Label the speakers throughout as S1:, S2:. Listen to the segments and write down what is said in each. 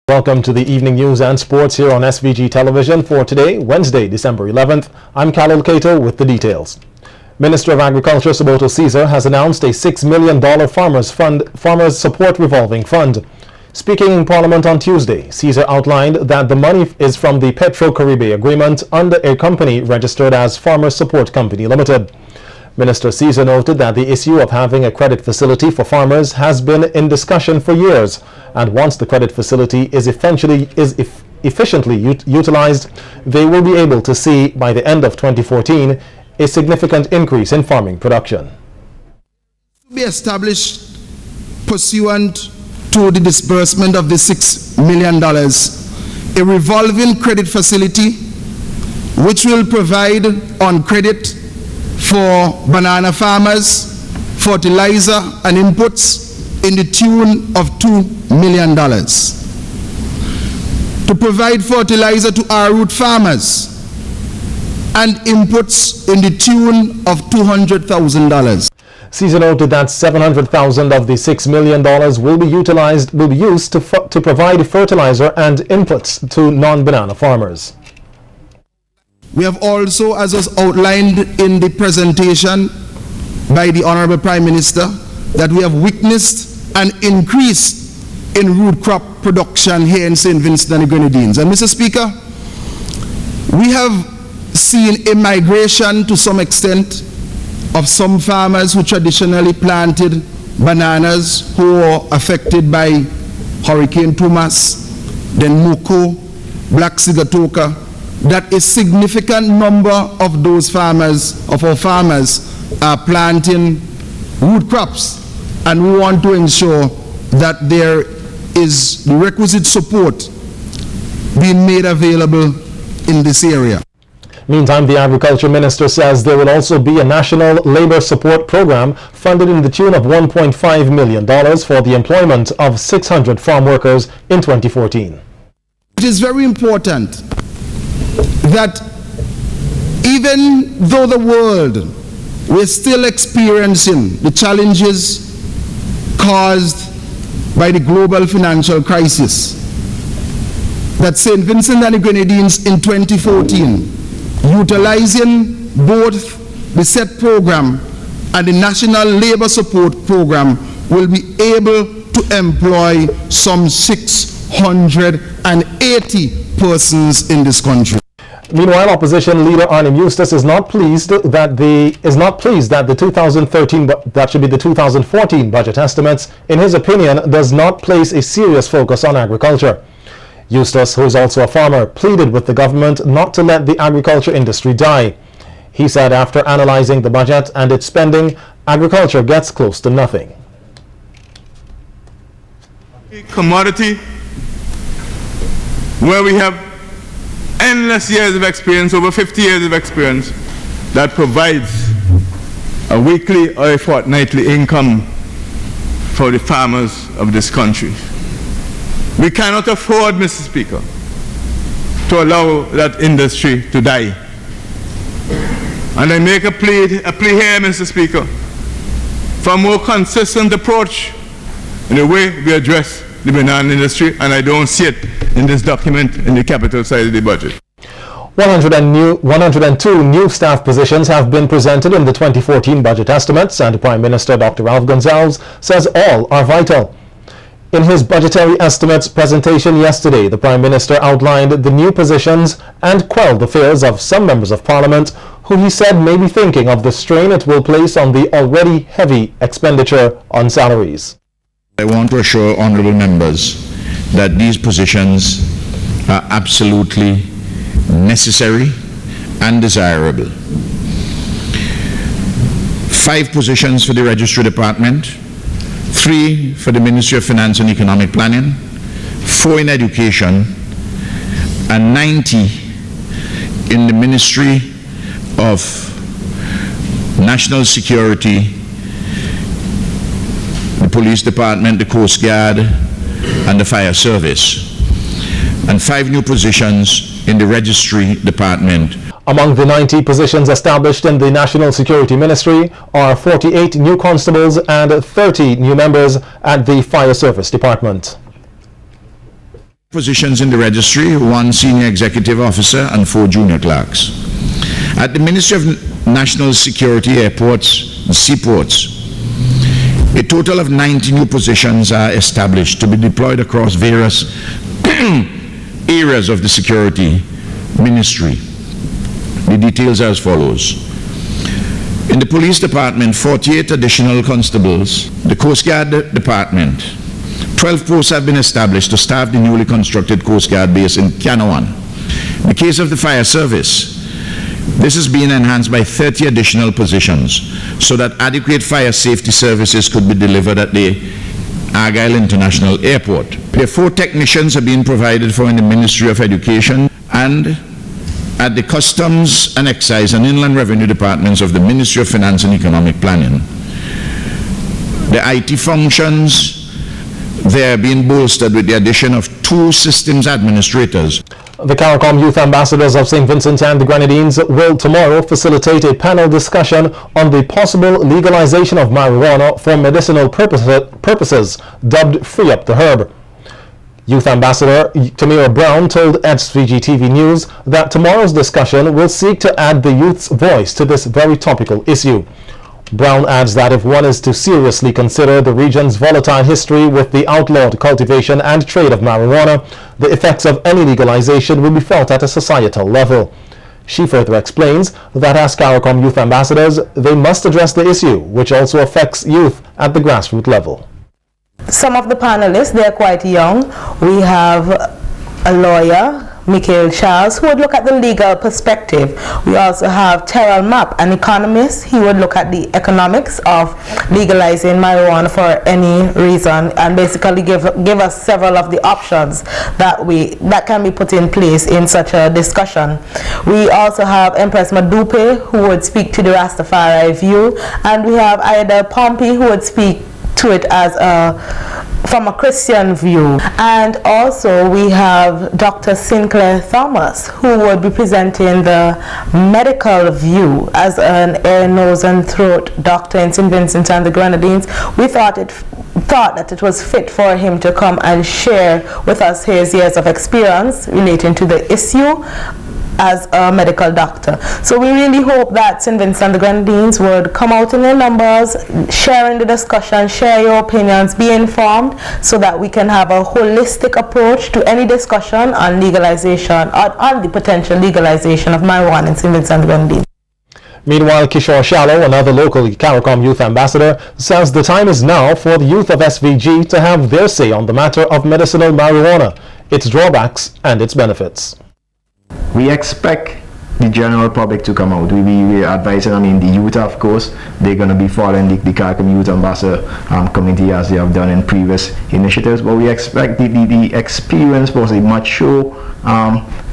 S1: Welcome to the evening news and sports here on SVG Television for today, Wednesday, December 11th. I'm KAHLIL with the details. Minister of Agriculture Saboto Caesar has announced a $6 million farmers support revolving fund. Speaking in Parliament on Tuesday, Caesar outlined that the money is from the Petro-Caribe agreement under a company registered as Farmers Support Company Limited. Minister Caesar noted that the issue of having a credit facility for farmers has been in discussion for years, and once the credit facility is efficiently utilized, they will be able to see by the end of 2014 a significant increase in farming production.
S2: To be established pursuant to the disbursement of the $6 million, a revolving credit facility which will provide on credit for banana farmers, fertilizer and inputs in the tune of $2 million. To provide fertilizer to our root farmers and inputs in the tune of $200,000.
S1: Caesar noted that $700,000 of the $6 million will be used to provide fertilizer and inputs to non-banana farmers.
S2: We have also, as was outlined in the presentation by the Honorable Prime Minister, that we have witnessed an increase in root crop production here in St. Vincent and the Grenadines. And Mr. Speaker, we have seen a migration to some extent of some farmers who traditionally planted bananas who were affected by Hurricane Thomas, then Nyoka, Black Sigatoka, that a significant number of those farmers, of our farmers, are planting root crops, and we want to ensure that there is the requisite support being made available in this area.
S1: Meantime, the Agriculture Minister says there will also be a national labor support program funded in the tune of $1.5 million for the employment of 600 farm workers in 2014.
S2: It is very important that even though the world we're still experiencing the challenges caused by the global financial crisis, that St. Vincent and the Grenadines in 2014, utilizing both the SET program and the National Labor Support Program, will be able to employ some 680 persons in this country.
S1: Meanwhile, opposition leader Arnhim Eustace is not pleased that the 2014 budget estimates, in his opinion, does not place a serious focus on agriculture. Eustace, who is also a farmer, pleaded with the government not to let the agriculture industry die. He said after analyzing the budget and its spending, agriculture gets close to nothing.
S3: A commodity where we have endless years of experience, over 50 years of experience, that provides a weekly or a fortnightly income for the farmers of this country. We cannot afford, Mr. Speaker, to allow that industry to die. And I make a plea here, Mr. Speaker, for a more consistent approach in the way we address the banana industry, and I don't see it in this document in the capital side of the budget. 102 new staff positions have been presented in the 2014 budget estimates, and Prime Minister Dr. Ralph Gonsalves says all are vital. In his budgetary estimates presentation yesterday, the Prime Minister outlined the new positions and quelled the fears of some members of Parliament who he said may be thinking of the strain it will place on the already heavy expenditure on salaries.
S4: I want to assure honourable members that these positions are absolutely necessary and desirable. 5 positions for the Registry Department, 3 for the Ministry of Finance and Economic Planning, 4 in Education, and 90 in the Ministry of National Security, the Police Department, the Coast Guard, and the Fire Service, and 5 new positions in the Registry Department.
S1: Among the 90 positions established in the National Security Ministry are 48 new constables and 30 new members at the Fire Service Department.
S4: Positions in the registry, 1 senior executive officer and 4 junior clerks. At the Ministry of National Security, Airports and Seaports, a total of 90 new positions are established to be deployed across various areas of the security ministry. The details are as follows. In the police department, 48 additional constables. The Coast Guard department, 12 posts have been established to staff the newly constructed Coast Guard base in Canawan. In the case of the fire service, this is being enhanced by 30 additional positions so that adequate fire safety services could be delivered at the Argyle International Airport. The 4 technicians are being provided for in the Ministry of Education and at the Customs and Excise and Inland Revenue departments of the Ministry of Finance and Economic Planning. The IT functions, they're being bolstered with the addition of 2 systems administrators.
S1: The CARICOM Youth Ambassadors of St. Vincent and the Grenadines will tomorrow facilitate a panel discussion on the possible legalization of marijuana for medicinal purposes, dubbed Free Up the Herb. Youth Ambassador Tamira Brown told SVG-TV News that tomorrow's discussion will seek to add the youth's voice to this very topical issue. Brown adds that if one is to seriously consider the region's volatile history with the outlawed cultivation and trade of marijuana, the effects of any legalization will be felt at a societal level. She further explains that as CARICOM Youth Ambassadors, they must address the issue, which also affects youth at the grassroots level.
S5: Some of the panelists, they're quite young. We have a lawyer, Michael Charles, who would look at the legal perspective. We also have Terrell Mapp, an economist. He would look at the economics of legalizing marijuana for any reason and basically give us several of the options that can be put in place in such a discussion. We also have Empress Madupe, who would speak to the Rastafari view, and we have Ida Pompey, who would speak to it as from a Christian view. And also we have Dr. Sinclair Thomas, who would be presenting the medical view as an ear, nose and throat doctor in St. Vincent and the Grenadines. We thought that it was fit for him to come and share with us his years of experience relating to the issue as a medical doctor. So we really hope that St. Vincent and the Grenadines would come out in their numbers, share in the discussion, share your opinions, be informed, so that we can have a holistic approach to any discussion on legalization, on the potential legalization of marijuana in St. Vincent and the Grenadines.
S1: Meanwhile, Kishore Shallow, another local CARICOM Youth Ambassador, says the time is now for the youth of SVG to have their say on the matter of medicinal marijuana, its drawbacks and its benefits.
S6: We expect the general public to come out. We advise them, the youth, of course, they're going to be following the CARICOM Youth Ambassador committee as they have done in previous initiatives, but we expect the experienced, the mature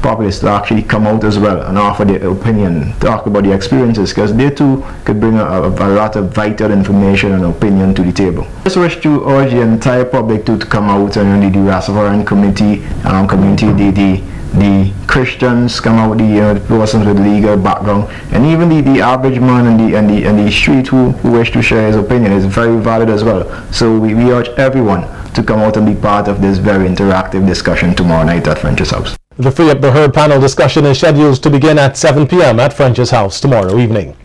S6: populace to actually come out as well and offer their opinion, talk about the experiences, because they too could bring a lot of vital information and opinion to the table. I just wish to urge the entire public to come out and the Rastafarian community, the Christians come out, the persons with legal background, and even the average man and the street who wish to share his opinion is very valid as well. So we urge everyone to come out and be part of this very interactive discussion tomorrow night at French's house.
S1: The Free Up the Herb panel discussion is scheduled to begin at 7 p.m. at French's house tomorrow evening.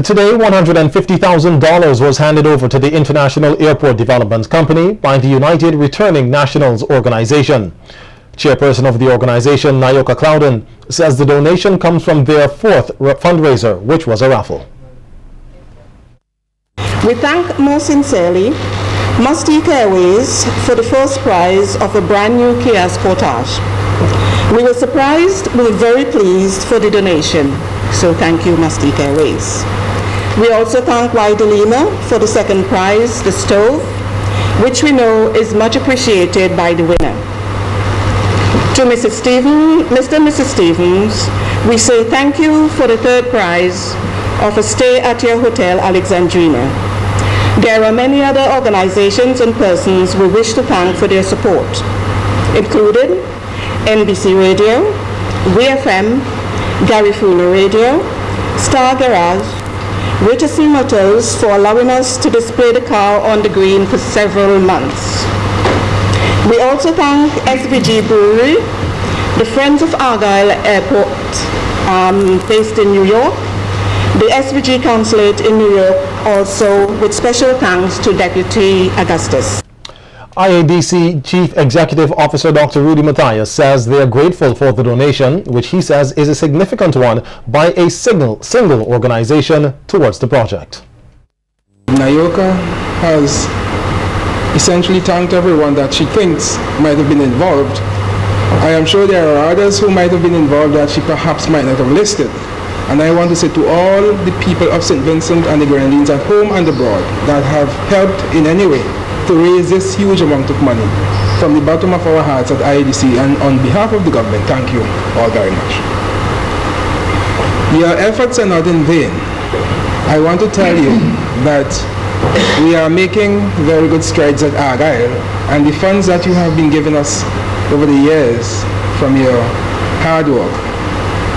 S1: Today, $150,000 was handed over to the International Airport Development Company by the United Returning Nationals Organization. Chairperson of the organization, Nyoka Clouden, says the donation comes from their 4th fundraiser, which was a raffle.
S7: We thank most sincerely Mustique Airways for the first prize of a brand new Kia Sportage. We were surprised, we were very pleased for the donation, so thank you Mustique Airways. We also thank Lima for the 2nd prize, the stove, which we know is much appreciated by the winner. To Mr. and Mrs. Stevens, we say thank you for the 3rd prize of a stay at your Hotel Alexandrina. There are many other organizations and persons we wish to thank for their support, including NBC Radio, WFM, Gary Fuller Radio, Star Garage, Courtesy Motors for allowing us to display the car on the green for several months. We also thank SVG Brewery, the Friends of Argyle Airport based in New York, the SVG Consulate in New York, also with special thanks to Deputy Augustus.
S1: IADC Chief Executive Officer Dr. Rudy Matthias says they are grateful for the donation, which he says is a significant one by a single organization towards the project.
S8: Nyoka has essentially thanked everyone that she thinks might have been involved. I am sure there are others who might have been involved that she perhaps might not have listed. And I want to say to all the people of St. Vincent and the Grenadines at home and abroad that have helped in any way to raise this huge amount of money, from the bottom of our hearts at IADC and on behalf of the government, thank you all very much. Your efforts are not in vain. I want to tell you that we are making very good strides at Argyle, and the funds that you have been giving us over the years from your hard work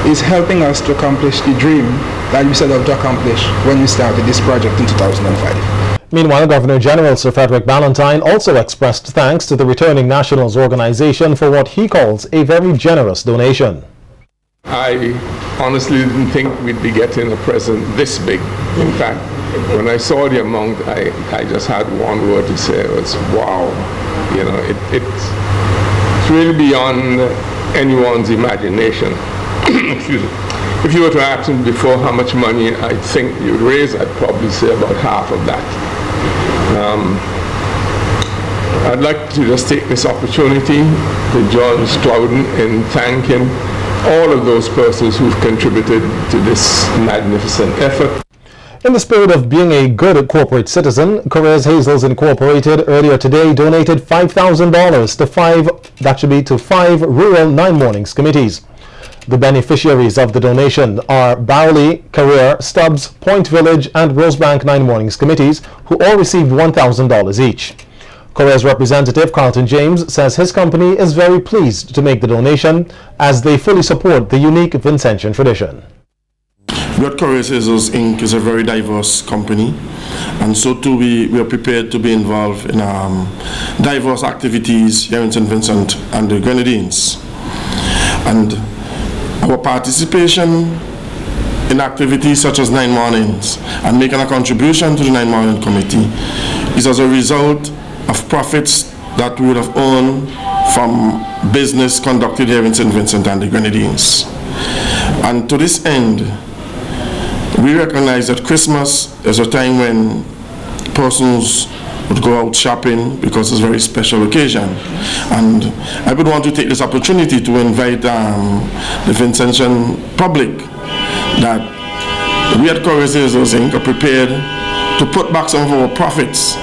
S8: is helping us to accomplish the dream that we set out to accomplish when we started this project in 2005.
S1: Meanwhile, Governor General Sir Frederick Ballantyne also expressed thanks to the Returning Nationals organization for what he calls a very generous donation.
S9: I honestly didn't think we'd be getting a present this big. In fact, when I saw the amount, I just had one word to say. It was wow. You know, it's really beyond anyone's imagination. Excuse me. If you were to ask me before how much money I think you'd raise, I'd probably say about half of that. I'd like to just take this opportunity to join Clouden in thanking all of those persons who've contributed to this magnificent effort.
S1: In the spirit of being a good corporate citizen, Careers Hazels Incorporated earlier today donated $5,000 to five rural 9 Mornings committees. The beneficiaries of the donation are Bowley, Career, Stubbs, Point Village and Rosebank 9 Mornings committees, who all received $1,000 each. Careers representative Carlton James says his company is very pleased to make the donation as they fully support the unique Vincentian tradition.
S10: Careers Hazels Inc. is a very diverse company, and so too we are prepared to be involved in diverse activities here in St. Vincent and the Grenadines. And our participation in activities such as 9 Mornings and making a contribution to the 9 Morning Committee is as a result of profits that we would have earned from business conducted here in St. Vincent and the Grenadines. And to this end, we recognize that Christmas is a time when persons would go out shopping because it's a very special occasion. And I would want to take this opportunity to invite the Vincentian public that we at Careers Hazels Inc. are prepared to put back some of our profits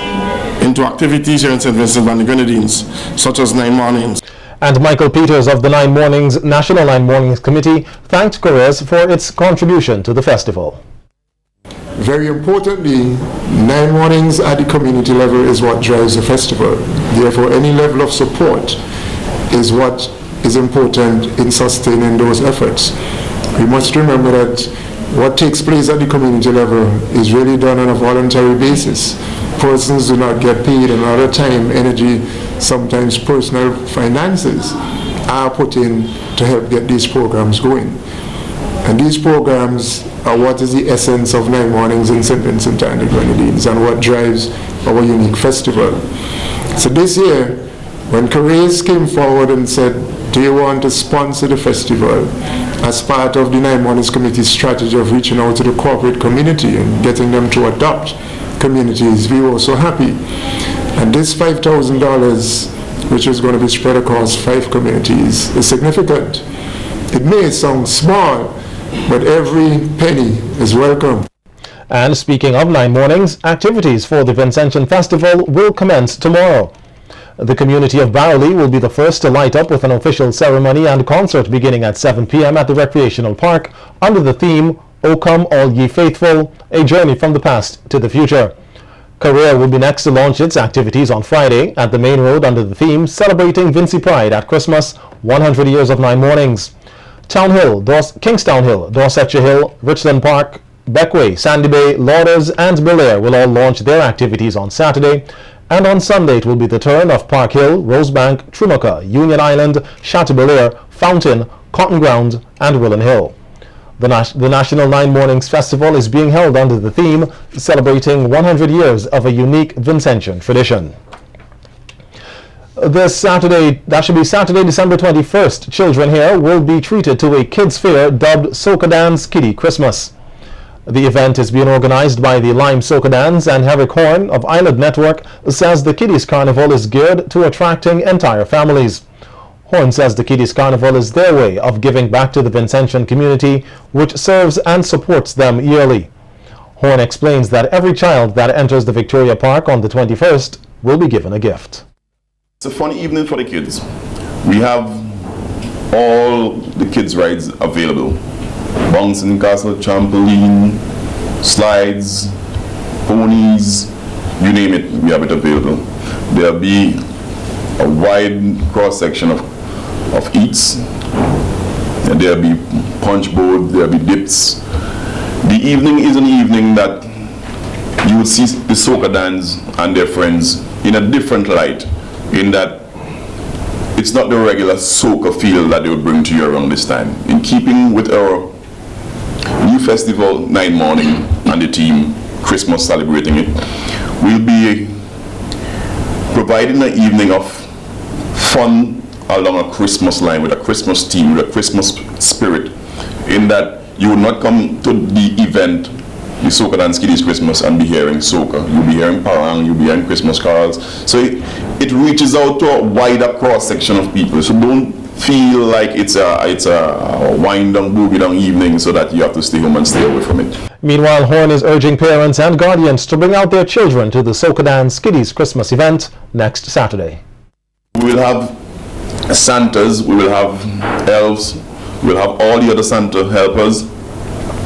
S10: into activities here in St. Vincent and the Grenadines, such as 9 Mornings.
S1: And Michael Peters of the National 9 Mornings Committee thanked Careers for its contribution to the festival.
S11: Very importantly, 9 Mornings at the community level is what drives the festival. Therefore, any level of support is what is important in sustaining those efforts. We must remember that what takes place at the community level is really done on a voluntary basis. Persons do not get paid, and a lot of time, energy, sometimes personal finances are put in to help get these programs going. And these programs are what is the essence of 9 Mornings in St. Vincent and the Grenadines and what drives our unique festival. So this year, when Careers came forward and said, do you want to sponsor the festival as part of the 9 Mornings Committee's strategy of reaching out to the corporate community and getting them to adopt communities, we were so happy. And this $5,000, which is going to be spread across 5 communities, is significant. It may sound small, but every penny is welcome.
S1: And speaking of 9 Mornings, activities for the Vincentian Festival will commence tomorrow. The community of Bowley will be the first to light up with an official ceremony and concert beginning at 7 p.m. at the recreational park under the theme, O Come All Ye Faithful, a journey from the past to the future. Career will be next to launch its activities on Friday at the main road under the theme, celebrating Vincy Pride at Christmas, 100 years of 9 Mornings. Town Hill, Kingstown Hill, Dorsetshire Hill, Richland Park, Beckway, Sandy Bay, Lauders and Belair will all launch their activities on Saturday, and on Sunday it will be the turn of Park Hill, Rosebank, Trunoka, Union Island, Chateaubelair, Fountain, Cotton Ground and Willen Hill. The National 9 Mornings Festival is being held under the theme celebrating 100 years of a unique Vincentian tradition. This Saturday, that should be Saturday, December 21st, children here will be treated to a kids' fair dubbed Soca Dance Kiddie Christmas. The event is being organized by the Lime Soca Dance, and Herric Horne of Island Network says the Kiddies Carnival is geared to attracting entire families. Horne says the Kiddies Carnival is their way of giving back to the Vincentian community, which serves and supports them yearly. Horne explains that every child that enters the Victoria Park on the 21st will be given a gift.
S12: It's a fun evening for the kids. We have all the kids' rides available. Bouncing castle, trampoline, slides, ponies, you name it, we have it available. There'll be a wide cross-section of eats. And there'll be punch bowl, there'll be dips. The evening is an evening that you will see the soca dance and their friends in a different light, in that it's not the regular soca feel that they would bring to you around this time. In keeping with our new festival, 9 Morning, and the team, Christmas celebrating it, we'll be providing an evening of fun along a Christmas line, with a Christmas theme, with a Christmas spirit, in that you will not come to the event, the Soca Dance Kiddies Christmas, and be hearing soca. You'll be hearing parang, you'll be hearing Christmas carols. So it reaches out to a wider cross-section of people. So don't feel like it's a wind-down, boogie-down evening so that you have to stay home and stay away from it.
S1: Meanwhile, Horne is urging parents and guardians to bring out their children to the Soca Dance Kiddies Christmas event next Saturday.
S12: We will have Santas, we will have elves, we will have all the other Santa helpers.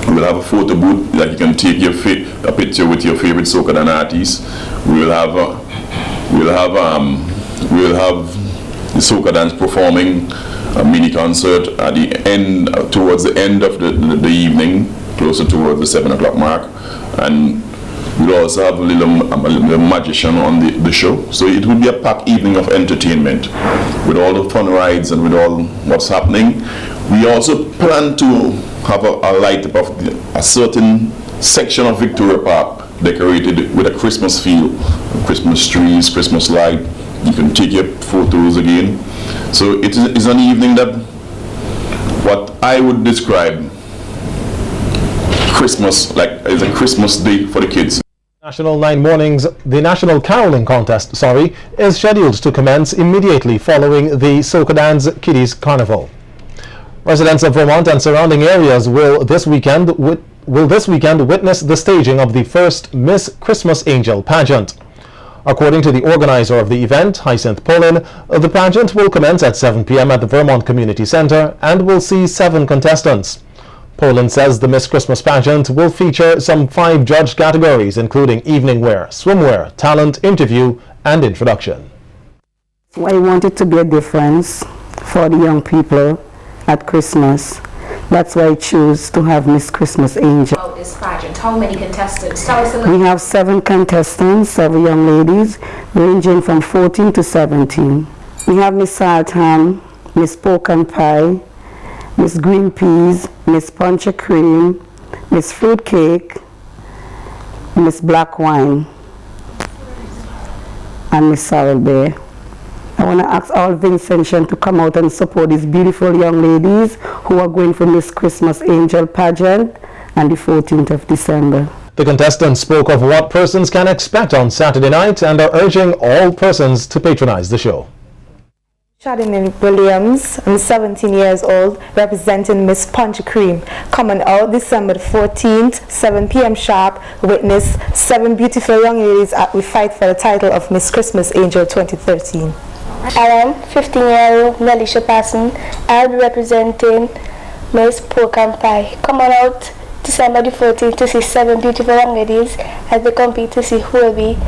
S12: We will have a photo booth that you can take a picture with your favorite soca dance artists. We will have the soca dance performing a mini concert at the end, towards the end of the evening, closer towards the 7 o'clock mark, and we'll also have a little magician on the show. So it will be a packed evening of entertainment with all the fun rides and with all what's happening. We also plan to have a light up of a certain section of Victoria Park decorated with a Christmas feel, Christmas trees, Christmas light. You can take your photos again. So it is an evening that what I would describe Christmas, like is a Christmas day for the kids.
S1: National 9 Mornings, the National Caroling Contest, is scheduled to commence immediately following the Soca Dance Kiddies Carnival. Residents of Vermont and surrounding areas will this weekend witness the staging of the first Miss Christmas Angel pageant. According to the organizer of the event, Hyacinth Polin, the pageant will commence at 7 p.m. at the Vermont Community Center and will see 7 contestants. Polin says the Miss Christmas pageant will feature some 5 judged categories, including evening wear, swimwear, talent, interview, and introduction.
S13: I want it to be a difference for the young people at Christmas. That's why I choose to have Miss Christmas Angel.
S14: About this pageant, how many contestants? Tell us a little.
S13: We have 7 contestants, 7 young ladies, ranging from 14 to 17. We have Miss Salt Ham, Miss Pork and Pie, Miss Green Peas, Miss Punch and Cream, Miss Fruit Cake, Miss Black Wine, and Miss Sorrel Bear. I want to ask all Vincentian to come out and support these beautiful young ladies who are going for Miss Christmas Angel pageant on the 14th of December.
S1: The contestants spoke of what persons can expect on Saturday night and are urging all persons to patronize the show.
S5: Shadinin Williams, I'm 17 years old, representing Miss Punch Cream. Coming out December 14th, 7 p.m. sharp, witness 7 beautiful young ladies at we fight for the title of Miss Christmas Angel 2013.
S15: I am 15-year-old Melisha Passon. I'll be representing Miss Pork and Pie. Coming out December the 14th to see 7 beautiful young ladies as they compete to see who will be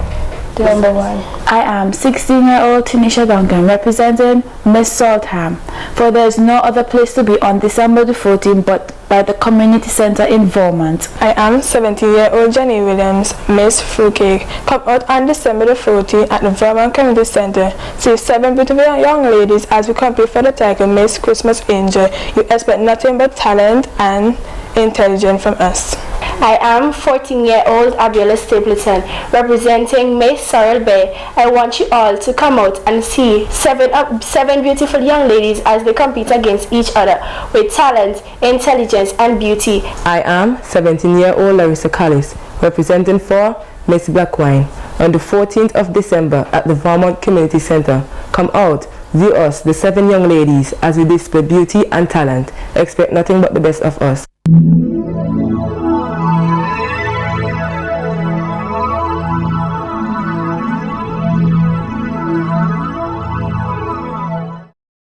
S15: The number one.
S16: I am 16-year-old Tanisha Duncan representing Miss Saltham, for there is no other place to be on December the 14th but by the community center in Vermont.
S17: I am 17-year-old Jenny Williams, Miss Fruitcake. Come out on December the 14th at the Vermont Community Center. See 7 beautiful young ladies as we compete for the title Miss Christmas Angel. You expect nothing but talent and intelligence from us.
S15: I am 14-year-old Abiola Stapleton, representing Miss Sorrel Bay. I want you all to come out and see seven beautiful young ladies as they compete against each other with talent, intelligence, and beauty.
S18: I am 17-year-old Larissa Callis, representing for Miss Blackwine, on the 14th of December at the Vermont Community Center. Come out, view us, the 7 young ladies, as we display beauty and talent. Expect nothing but the best of us.